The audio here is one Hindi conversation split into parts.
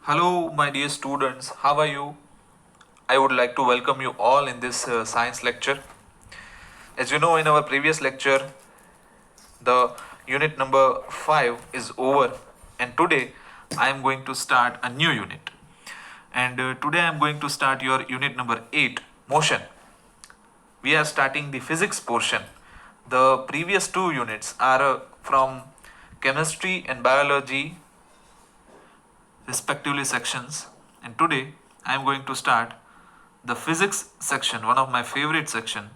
Hello, my dear students. How are you? I would like to welcome you all in this science lecture. As you know, in our previous lecture, the unit number 5 is over, and today I am going to start a new unit. And today I am going to start your unit number 8, motion. We are starting the physics portion. The previous two units are from chemistry and biology respectively sections, and today I am going to start the physics section, one of my favorite section,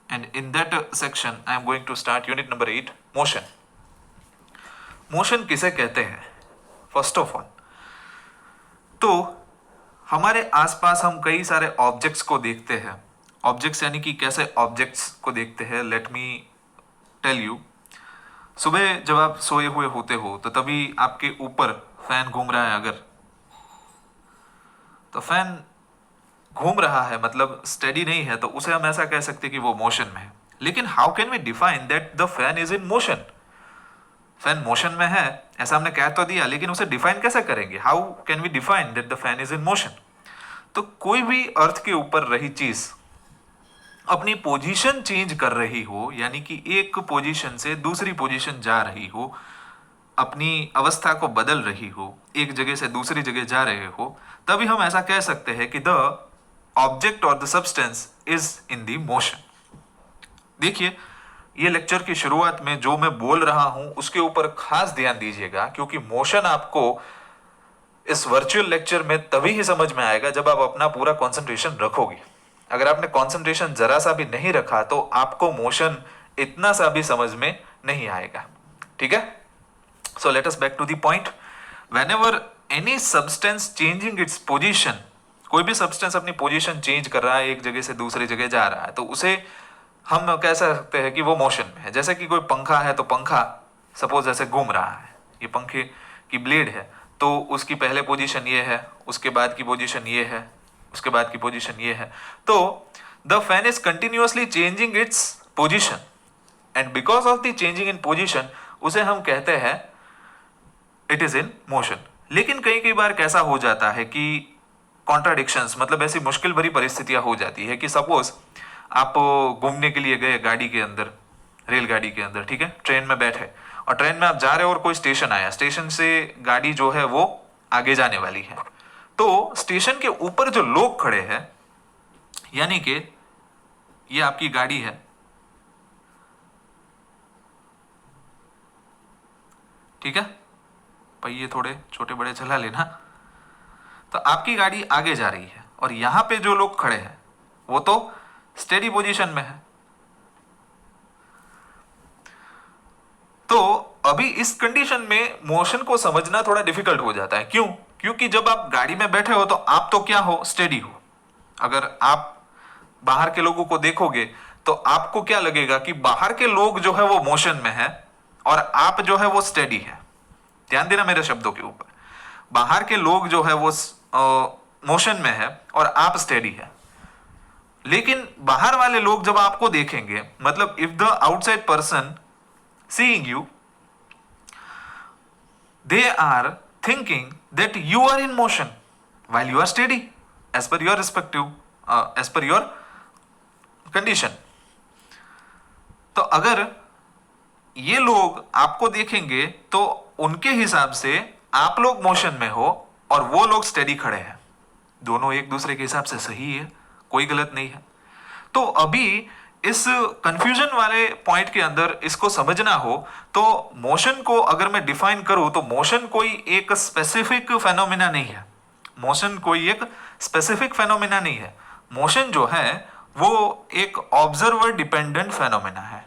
and in that section I am going to start unit number 8, motion. Motion किसे कहते हैं? फर्स्ट ऑफ ऑल तो हमारे आसपास हम कई सारे ऑब्जेक्ट्स को देखते हैं. ऑब्जेक्ट्स यानी कि कैसे ऑब्जेक्ट्स को देखते हैं, लेट मी टेल यू. सुबह जब आप सोए हुए होते हो तो तभी आपके ऊपर फैन घूम रहा है. अगर तो फैन घूम रहा है मतलब स्टेडी नहीं है, तो उसे हम ऐसा कह सकते हैं कि वो मोशन में है. लेकिन how can we define that the fan is in motion? Fan motion में है ऐसा हमने कह तो दिया, लेकिन उसे डिफाइन कैसे करेंगे? How can we define that the fan is in motion? तो कोई भी अर्थ के ऊपर रही चीज अपनी पोजीशन चेंज कर रही हो, यानी कि एक पोजीशन से दूसरी पोजीशन जा रही हो, अपनी अवस्था को बदल रही हो, एक जगह से दूसरी जगह जा रहे हो, तभी हम ऐसा कह सकते हैं कि द ऑब्जेक्ट और the substance is in the motion. देखिए, ये लेक्चर की शुरुआत में जो मैं बोल रहा हूं उसके ऊपर खास ध्यान दीजिएगा, क्योंकि मोशन आपको इस वर्चुअल लेक्चर में तभी ही समझ में आएगा जब आप अपना पूरा कंसंट्रेशन रखोगे. अगर आपने कंसंट्रेशन जरा सा भी नहीं रखा तो आपको मोशन इतना सा भी समझ में नहीं आएगा. ठीक है? So let us back to the point. Whenever any substance changing its position, कोई भी सब्सटेंस अपनी पोजीशन चेंज कर रहा है, एक जगह से दूसरी जगह जा रहा है, तो उसे हम कह सकते हैं कि वो मोशन में है. जैसे कि कोई पंखा है तो पंखा सपोज ऐसे घूम रहा है, ये पंखे की ब्लेड है, तो उसकी पहले पोजीशन ये है, उसके बाद की पोजीशन ये है, उसके बाद की पोजीशन ये है. तो the fan is continuously changing its position, and because of the changing in position उसे हम कहते हैं इट इज इन मोशन. लेकिन कई बार कैसा हो जाता है कि कॉन्ट्राडिक्शंस, मतलब ऐसी मुश्किल भरी परिस्थितियां हो जाती है कि सपोज आप घूमने के लिए गए गाड़ी के अंदर, रेलगाड़ी के अंदर, ठीक है, ट्रेन में बैठे और ट्रेन में आप जा रहे हो और कोई स्टेशन आया, स्टेशन से गाड़ी जो है वो आगे जाने वाली है. तो स्टेशन के ऊपर जो लोग खड़े हैं, यानी कि ये आपकी गाड़ी है, ठीक है, पहिए थोड़े छोटे बड़े चला लेना. तो आपकी गाड़ी आगे जा रही है और यहां पे जो लोग खड़े हैं वो तो स्टेडी पोजीशन में है. तो अभी इस कंडीशन में मोशन को समझना थोड़ा डिफिकल्ट हो जाता है. क्यों? क्योंकि जब आप गाड़ी में बैठे हो तो आप तो क्या हो, स्टेडी हो. अगर आप बाहर के लोगों को देखोगे तो आपको क्या लगेगा कि बाहर के लोग जो है वो मोशन में है और आप जो है वो स्टेडी है. ध्यान देना मेरे शब्दों के ऊपर. बाहर के लोग जो है वो मोशन में है और आप स्टेडी है. लेकिन बाहर वाले लोग जब आपको देखेंगे, मतलब if the outside person seeing you, they are thinking that you are in motion while you are steady as per your respective as per your condition. तो अगर ये लोग आपको देखेंगे तो उनके हिसाब से आप लोग मोशन में हो और वो लोग स्टेडी खड़े हैं. दोनों एक दूसरे के हिसाब से सही है, कोई गलत नहीं है. तो अभी इस कंफ्यूजन वाले पॉइंट के अंदर इसको समझना हो तो मोशन को अगर मैं डिफाइन करूं तो मोशन कोई एक स्पेसिफिक फेनोमेना नहीं है. मोशन कोई एक स्पेसिफिक फेनोमेना नहीं है. मोशन जो है वो एक ऑब्जर्वर डिपेंडेंट फेनोमेना है.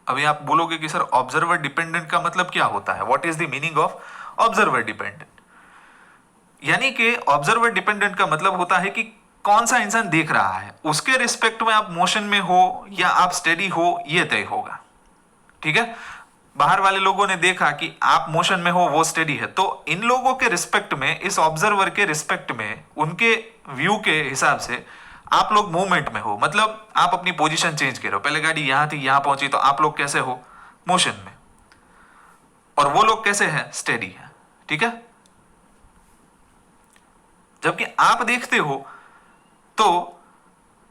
अभी आप बोलोगे कि सर ऑब्जर्वर डिपेंडेंट का मतलब क्या होता है? What is the meaning of observer dependent? यानी कि ऑब्जर्वर डिपेंडेंट का मतलब होता है कि कौन सा इंसान देख रहा है, उसके रिस्पेक्ट में आप मोशन में हो या आप स्टेडी हो, ये तय होगा. ठीक है? बाहर वाले लोगों ने देखा कि आप मोशन में हो, वो स्टेडी है, तो इन लोगों के रिस्पेक्ट में, इस ऑब्जर्वर के रिस्पेक्ट में, उनके व्यू के हिसाब से आप लोग मूवमेंट में हो, मतलब आप अपनी पोजीशन चेंज कर रहे हो. पहले गाड़ी यहां थी, यहां पहुंची, तो आप लोग कैसे हो? मोशन में. और वो लोग लोग कैसे हैं, स्टेडी हैं, ठीक है। जबकि आप देखते हो तो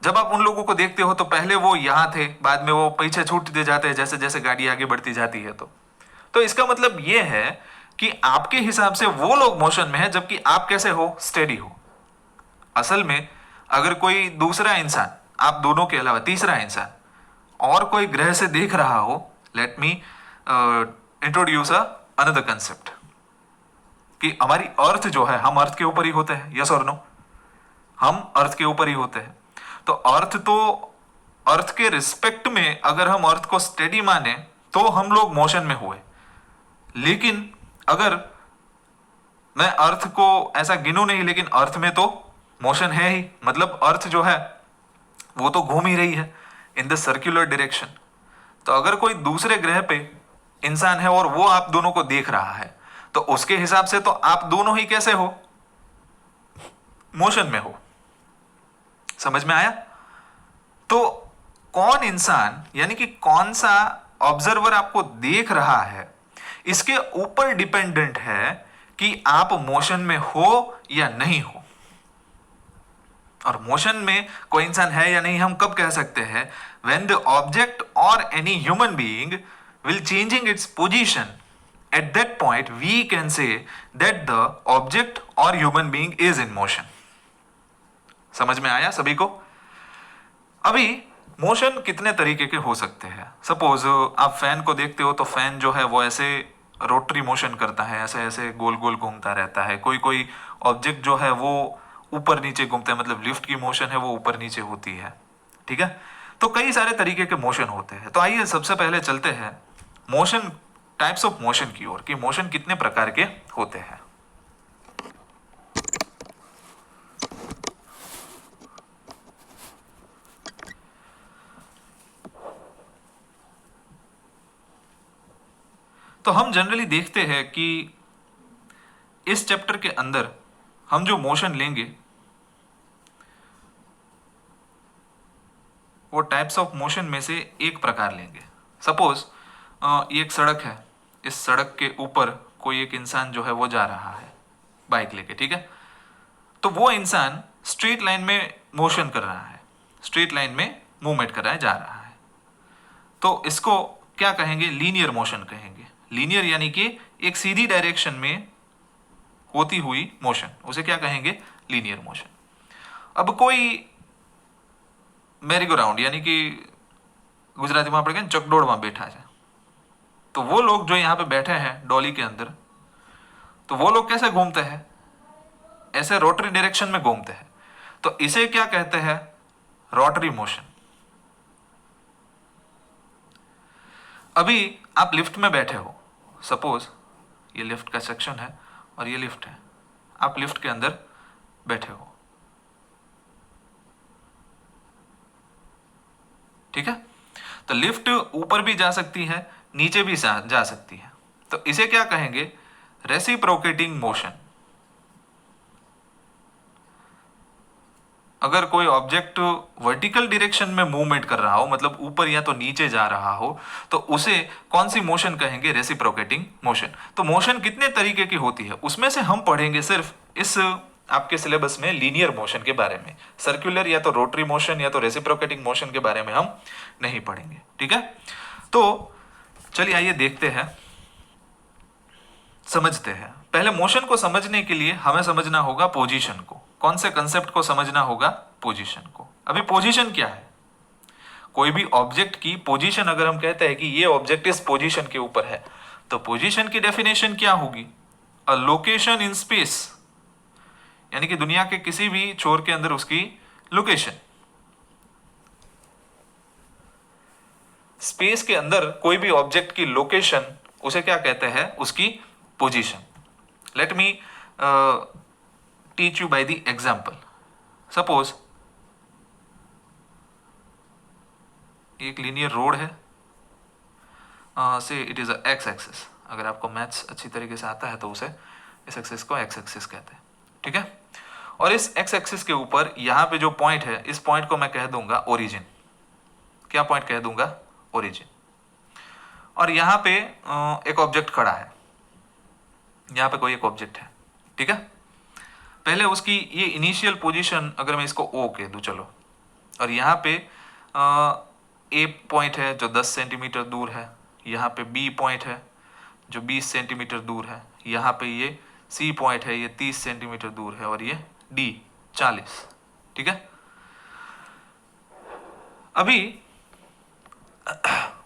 जब आप उन लोगों को देखते हो तो पहले वो यहां थे, बाद में वो पीछे छूटते जाते हैं जैसे जैसे गाड़ी आगे बढ़ती जाती है। तो इसका मतलब ये है कि आपके हिसाब से वो लोग मोशन में है जबकि आप कैसे हो, स्टेडी हो। असल में अगर कोई दूसरा इंसान, आप दोनों के अलावा तीसरा इंसान और कोई ग्रह से देख रहा हो, let me introduce another concept कि हमारी अर्थ जो है, हम अर्थ के ऊपर ही होते हैं, यस और नो, हम अर्थ के ऊपर ही होते हैं। तो अर्थ के रिस्पेक्ट में अगर हम अर्थ को स्टेडी माने तो हम लोग मोशन में हुए। लेकिन अगर मैं अर्थ को ऐसा गिनूं नहीं, लेकिन अर्थ में तो मोशन है ही, मतलब अर्थ जो है वो तो घूम ही रही है इन द सर्कुलर डायरेक्शन। तो अगर कोई दूसरे ग्रह पे इंसान है और वो आप दोनों को देख रहा है तो उसके हिसाब से तो आप दोनों ही कैसे हो, मोशन में हो। समझ में आया? तो कौन इंसान यानी कि कौन सा ऑब्जर्वर आपको देख रहा है, इसके ऊपर डिपेंडेंट है कि आप मोशन में हो या नहीं हो। और मोशन में कोई इंसान है या नहीं हम कब कह सकते हैं, when the object or any human being will changing its position, at that point we can say that the object or human being is in motion। समझ में आया सभी को? अभी मोशन कितने तरीके के हो सकते हैं। सपोज आप फैन को देखते हो तो फैन जो है वो ऐसे रोटरी मोशन करता है, ऐसे ऐसे गोल गोल घूमता रहता है। कोई कोई ऑब्जेक्ट जो है वो ऊपर नीचे घूमता है, मतलब लिफ्ट की मोशन है वो ऊपर नीचे होती है, ठीक है। तो कई सारे तरीके के मोशन होते हैं। तो आइए सबसे पहले चलते हैं मोशन, टाइप्स ऑफ मोशन की ओर, कि मोशन कितने प्रकार के होते हैं। तो हम जनरली देखते हैं कि इस चैप्टर के अंदर हम जो मोशन लेंगे वो टाइप्स ऑफ मोशन में से एक प्रकार लेंगे। सपोज ये एक सड़क है, इस सड़क के ऊपर कोई एक इंसान जो है वो जा रहा है बाइक लेके, ठीक है। तो वो इंसान स्ट्रेट लाइन में मोशन कर रहा है, स्ट्रेट लाइन में मूवमेंट कर रहा है, जा रहा है। तो इसको क्या कहेंगे, लीनियर मोशन कहेंगे। लीनियर यानी कि एक सीधी डायरेक्शन में होती हुई मोशन, उसे क्या कहेंगे, लीनियर मोशन। अब कोई मेरी गो राउंड यानी कि गुजराती में આપણે ચકડોળમાં बैठा है, तो वो लोग जो यहाँ पे बैठे हैं डॉली के अंदर, तो वो लोग कैसे घूमते हैं, ऐसे रोटरी डायरेक्शन में घूमते हैं। तो इसे क्या कहते हैं, रोटरी मोशन। अभी आप लिफ्ट में बैठे हो, सपोज ये लिफ्ट का सेक्शन है और ये लिफ्ट है, आप लिफ्ट के अंदर बैठे हो, ठीक है। तो लिफ्ट ऊपर भी जा सकती है, नीचे भी जा सकती है। तो इसे क्या कहेंगे, रेसिप्रोकेटिंग मोशन। अगर कोई ऑब्जेक्ट वर्टिकल डायरेक्शन में मूवमेंट कर रहा हो, मतलब ऊपर या तो नीचे जा रहा हो, तो उसे कौन सी मोशन कहेंगे, रेसिप्रोकेटिंग मोशन। तो मोशन कितने तरीके की होती है, उसमें से हम पढ़ेंगे सिर्फ इस आपके सिलेबस में लीनियर मोशन के बारे में। सर्कुलर या तो रोटरी मोशन या तो रेसिप्रोकेटिंग मोशन के बारे में हम नहीं पढ़ेंगे, ठीक है। तो चलिए आइए देखते हैं, समझते हैं। पहले मोशन को समझने के लिए हमें समझना होगा पोजीशन को। कौन से कंसेप्ट को समझना होगा, पोजीशन को। अभी पोजीशन क्या है, कोई भी ऑब्जेक्ट की पोजीशन अगर हम कहते हैं कि ये ऑब्जेक्ट इस पोजीशन के ऊपर है, तो पोजीशन की डेफिनेशन क्या होगी, अ लोकेशन इन स्पेस, यानी कि दुनिया के किसी भी छोर के अंदर उसकी लोकेशन। स्पेस के अंदर कोई भी ऑब्जेक्ट की लोकेशन, उसे क्या कहते हैं, उसकी position. Let me teach you by the example. Suppose एक लीनियर रोड है, से it is a x axis. अगर आपको मैथ्स अच्छी तरीके से आता है तो उसे इस एक्सिस को एक्स एक्सिस कहते हैं, ठीक है। और इस एक्स एक्सिस के ऊपर यहां पे जो पॉइंट है, इस पॉइंट को मैं कह दूंगा ओरिजिन। क्या पॉइंट कह दूंगा, ओरिजिन। और यहां पे एक ऑब्जेक्ट खड़ा है, यहाँ पे कोई एक ऑब्जेक्ट है, ठीक है। पहले उसकी ये इनिशियल पोजीशन अगर मैं इसको ओ कह दूं, चलो, और यहाँ पे ए पॉइंट है जो 10 सेंटीमीटर दूर है, यहाँ पे बी पॉइंट है जो 20 सेंटीमीटर दूर है, यहाँ पे ये सी पॉइंट है ये 30 सेंटीमीटर दूर है, और ये डी 40, ठीक है। अभी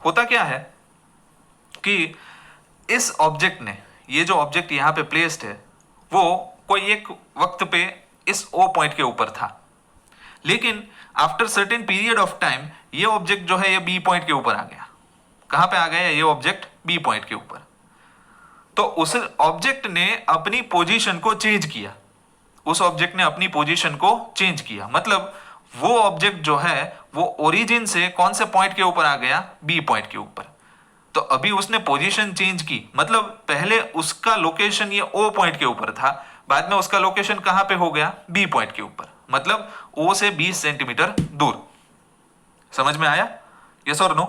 होता क्या है कि इस ऑब्जेक्ट ने, ये जो ऑब्जेक्ट यहाँ पे प्लेस्ड है, वो कोई एक वक्त पे इस ओ पॉइंट के ऊपर था, लेकिन after certain period of time ये ऑब्जेक्ट जो है ये बी पॉइंट के ऊपर आ गया। कहां पे आ गया ये ऑब्जेक्ट? बी पॉइंट के ऊपर। तो उस ऑब्जेक्ट ने अपनी पोजीशन को चेंज किया, उस ऑब्जेक्ट ने अपनी पोजीशन को चेंज किया, मतलब वो ऑब्जेक्ट जो है वो ओरिजिन से कौन से पॉइंट के ऊपर आ गया? बी पॉइंट के ऊपर। तो अभी उसने पोजीशन चेंज की, मतलब पहले उसका लोकेशन ये ओ पॉइंट के ऊपर था, बाद में उसका लोकेशन कहां पे हो गया? बी पॉइंट के ऊपर, मतलब ओ से 20 सेंटीमीटर दूर। समझ में आया? यस और नो?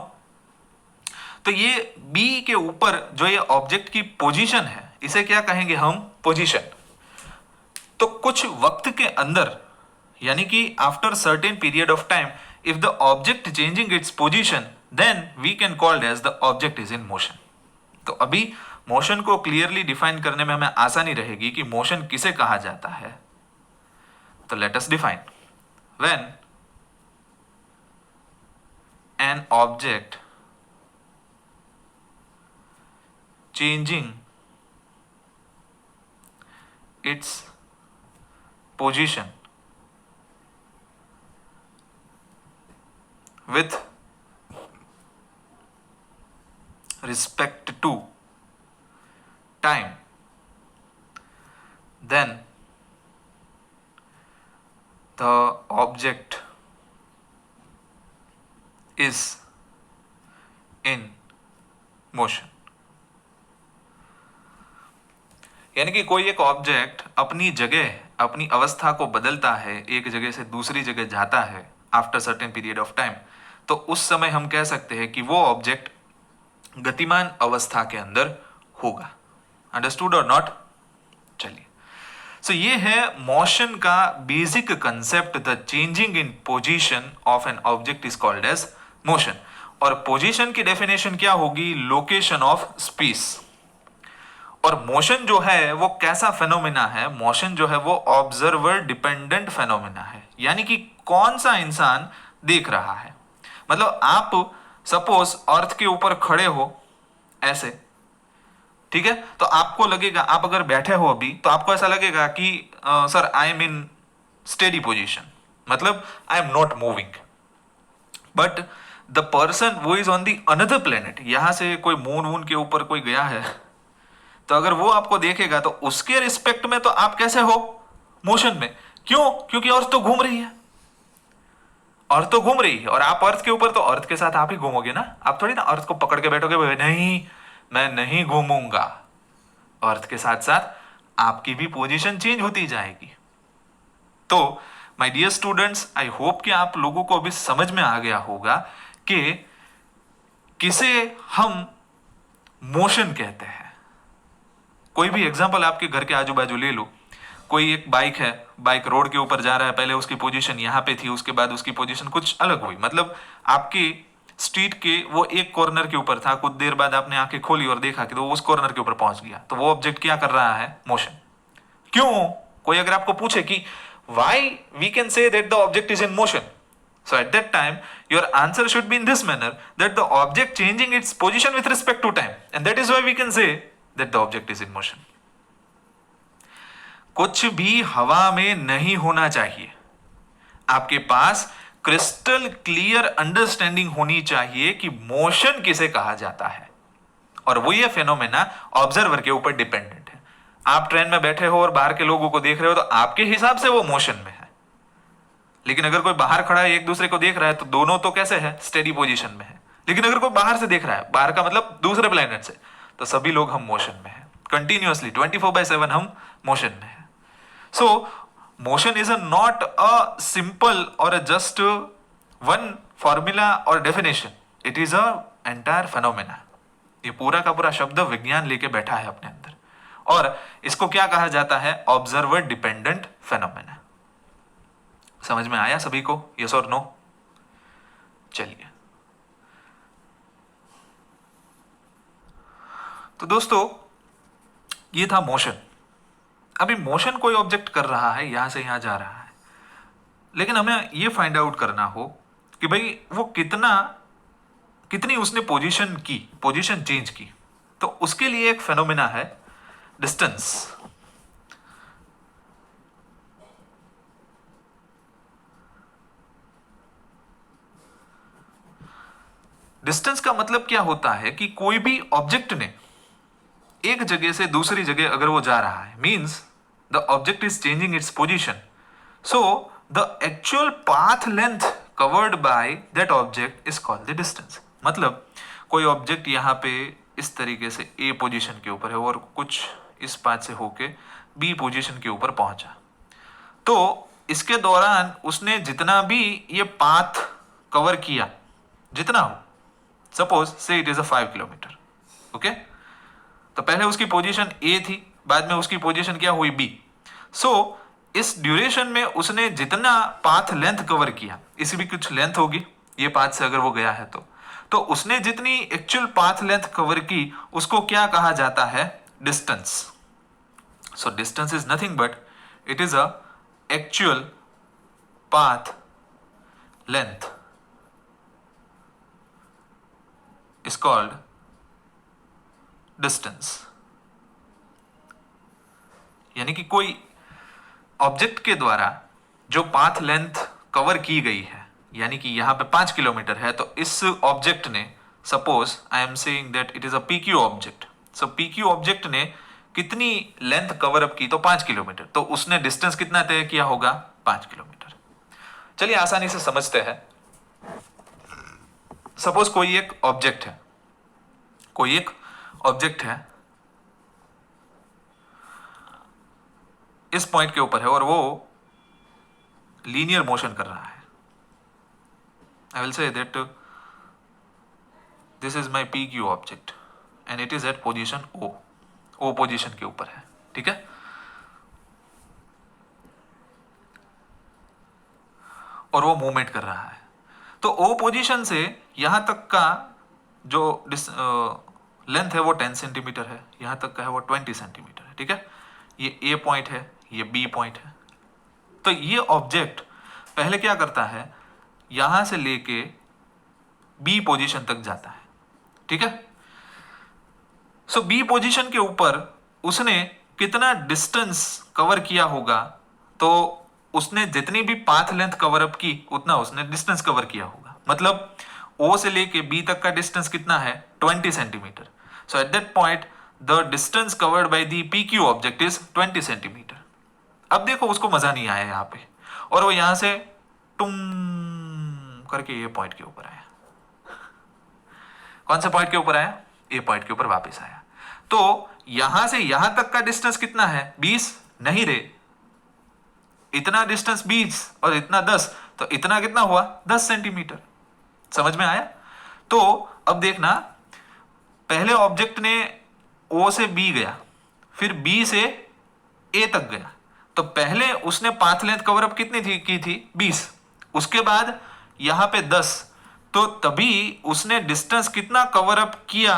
तो ये बी के ऊपर जो ये ऑब्जेक्ट की पोजीशन है, इसे क्या कहेंगे हम? पोजीशन। तो कुछ वक्त के अंदर, यानी कि after certain period of time, if the object changing its position, then we can called as the object is in motion. तो अभी मोशन को क्लियरली डिफाइन करने में हमें आसानी रहेगी कि मोशन किसे कहा जाता है। तो let us define. When an object changing its position with respect to time, then the object is in motion। यानी कि कोई एक ऑब्जेक्ट अपनी जगह, अपनी अवस्था को बदलता है, एक जगह से दूसरी जगह जाता है after certain period of time, तो उस समय हम कह सकते हैं कि वो ऑब्जेक्ट गतिमान अवस्था के अंदर होगा। अंडरस्टूड और नॉट? चलिए, सो ये है मोशन का basic concept. The changing in position of an object is called as motion. और पोजीशन की डेफिनेशन क्या होगी? Location of space. और मोशन जो है वो कैसा फेनोमेना है? मोशन जो है वो ऑब्जर्वर डिपेंडेंट फेनोमेना है, यानी कि कौन सा इंसान देख रहा है। मतलब आप सपोज अर्थ के ऊपर खड़े हो ऐसे, ठीक है, तो आपको लगेगा, आप अगर बैठे हो अभी, तो आपको ऐसा लगेगा कि sir I am in steady position, मतलब I am not moving. But the person वो is on the another planet, यहां से कोई मून वून के ऊपर कोई गया है, तो अगर वो आपको देखेगा तो उसके रिस्पेक्ट में तो आप कैसे हो? मोशन में। क्यों? क्योंकि अर्थ तो घूम रही है, अर्थ तो घूम रही है, और आप अर्थ के ऊपर, तो अर्थ के साथ आप ही घूमोगे ना। आप थोड़ी ना अर्थ को पकड़ के बैठोगे, नहीं मैं नहीं घूमूंगा। अर्थ के साथ साथ आपकी भी पोजीशन चेंज होती जाएगी। तो my dear students, I hope कि आप लोगों को अभी समझ में आ गया होगा कि किसे हम मोशन कहते हैं। कोई भी एग्जांपल आपके घर के आजू बाजू ले लो। कोई एक बाइक है, बाइक रोड के ऊपर जा रहा है, पहले उसकी पोजीशन यहाँ पे थी, उसके बाद उसकी पोजीशन कुछ अलग हुई, मतलब आपकी स्ट्रीट के वो एक कॉर्नर के ऊपर था, कुछ देर बाद आपने आंखें खोली और देखा कि तो वो उस कॉर्नर के ऊपर पहुंच गया। तो वो ऑब्जेक्ट क्या कर रहा है? मोशन। क्यों? कोई अगर आपको पूछे कि why we can say that the object is in motion, so at that time your answer should be in this manner, that the object changing its position with respect to time, and that is why we can say that the object is in motion। कुछ भी हवा में नहीं होना चाहिए। आपके पास क्रिस्टल क्लियर अंडरस्टैंडिंग होनी चाहिए कि मोशन किसे कहा जाता है, और वो ये फेनोमेना ऑब्जर्वर के ऊपर डिपेंडेंट है। आप ट्रेन में बैठे हो और बाहर के लोगों को देख रहे हो, तो आपके हिसाब से वो मोशन में है, लेकिन अगर कोई बाहर खड़ा है एक दूसरे को देख रहा है, तो दोनों तो कैसे है? स्टेडी पोजीशन में है। लेकिन अगर कोई बाहर से देख रहा है, बाहर का मतलब दूसरे प्लेनेट से, तो सभी लोग हम मोशन में हैं। कंटिन्यूअसली 24/7 हम मोशन में हैं। सो motion is not a simple और अ जस्ट वन फॉर्मूला और definition, it is a entire phenomena. ये पूरा का पूरा शब्द विज्ञान लेके बैठा है अपने अंदर, और इसको क्या कहा जाता है? Observer dependent phenomena. समझ में आया सभी को? यस और नो? चलिए, तो दोस्तों ये था मोशन। अभी मोशन कोई ऑब्जेक्ट कर रहा है, यहां से यहां जा रहा है, लेकिन हमें ये फाइंड आउट करना हो कि भाई वो कितनी उसने पोजीशन चेंज की। तो उसके लिए एक फेनोमेना है डिस्टेंस। डिस्टेंस का मतलब क्या होता है कि कोई भी ऑब्जेक्ट ने एक जगह से दूसरी जगह अगर वो जा रहा है, means the object is changing its position, so the actual path length covered by that object is called the distance. मतलब कोई ऑब्जेक्ट यहां पे इस तरीके से ए पोजीशन के ऊपर है और कुछ इस पाथ से होके बी पोजीशन के ऊपर पहुंचा, तो इसके दौरान उसने जितना भी ये पाथ कवर किया, जितना हो, सपोज से it is a 5 kilometre, okay, तो पहले उसकी पोजीशन ए थी, बाद में उसकी पोजीशन क्या हुई बी। सो इस ड्यूरेशन में उसने जितना पाथ लेंथ कवर किया, इसकी भी कुछ लेंथ होगी ये पाथ से अगर वो गया है तो उसने जितनी एक्चुअल पाथ लेंथ कवर की उसको क्या कहा जाता है? Distance. So distance is nothing but it is a actual path length is called distance। यानी कि कोई ऑब्जेक्ट के द्वारा जो पाथ लेंथ कवर की गई है, यानी कि यहां पे 5 किलोमीटर है, तो इस ऑब्जेक्ट ने, suppose I am saying that it is a PQ object, so PQ object ने कितनी लेंथ कवर अप की? तो 5 किलोमीटर। तो उसने डिस्टेंस कितना तय किया होगा? 5 किलोमीटर। चलिए आसानी से समझते हैं। सपोज कोई एक ऑब्जेक्ट है, इस पॉइंट के ऊपर है और वो लीनियर मोशन कर रहा है। I will say that this is my P Q object and it is at position O position के ऊपर है, ठीक है। और वो मूवमेंट कर रहा है, तो ओ पोजीशन से यहां तक का जो लेंथ है वो 10 सेंटीमीटर है, यहां तक का है वो 20 सेंटीमीटर है, ठीक है। ये ए पॉइंट है, ये बी पॉइंट है। तो ये ऑब्जेक्ट पहले क्या करता है? यहां से लेके बी पोजीशन तक जाता है, ठीक है। सो बी पोजीशन के ऊपर उसने कितना डिस्टेंस कवर किया होगा? तो उसने जितनी भी पाथ लेंथ कवर अप की उतना उसने डिस्टेंस कवर किया होगा। मतलब ओ से लेके बी तक का डिस्टेंस कितना है? 20 centimetre. So at that point the distance covered by the P Q object is 20 centimetre. अब देखो उसको मजा नहीं आया यहां पे, और वो यहां से टुम करके ये पॉइंट के ऊपर आया। कौन से पॉइंट के ऊपर आया? ए पॉइंट के ऊपर वापस आया। तो यहां से यहां तक का डिस्टेंस कितना है? 20 नहीं रे, इतना डिस्टेंस 20 और इतना 10, तो इतना कितना हुआ? 10 सेंटीमीटर। समझ में आया? तो अब देखना, पहले ऑब्जेक्ट ने ओ से बी गया, फिर बी से ए तक गया, तो पहले उसने पाथ लेंथ कवर अप कितनी की थी? 20। उसके बाद यहां पे 10, तो तभी उसने डिस्टेंस कितना कवर अप किया?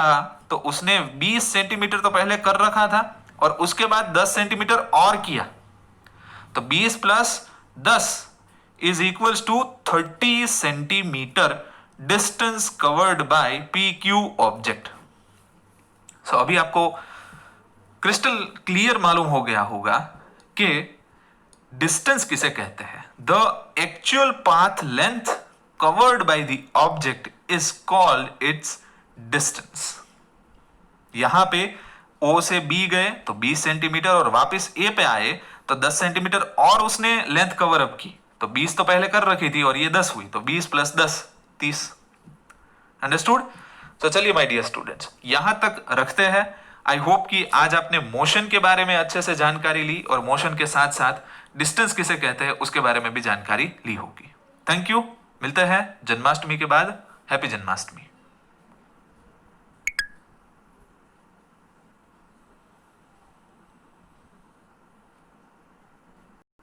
तो उसने 20 सेंटीमीटर तो पहले कर रखा था और उसके बाद 10 सेंटीमीटर और किया, तो 20 plus 10 is equals to 30 centimetre distance covered by P Q object. So अभी आपको क्रिस्टल क्लियर मालूम हो गया होगा कि डिस्टेंस किसे कहते हैं। The actual path length covered by the object is called its distance. यहां पे ओ से बी गए तो 20 सेंटीमीटर और वापस ए पे आए तो 10 सेंटीमीटर और उसने लेंथ कवर अप की, तो 20 तो पहले कर रखी थी और ये 10 हुई, तो 20 प्लस 10 30। अंडरस्टूड? तो चलिए माय डियर स्टूडेंट्स, यहां तक रखते हैं। आई होप कि आज आपने मोशन के बारे में अच्छे से जानकारी ली और मोशन के साथ साथ डिस्टेंस किसे कहते हैं उसके बारे में भी जानकारी ली होगी। Thank you. मिलते हैं जन्माष्टमी के बाद। हैप्पी जन्माष्टमी।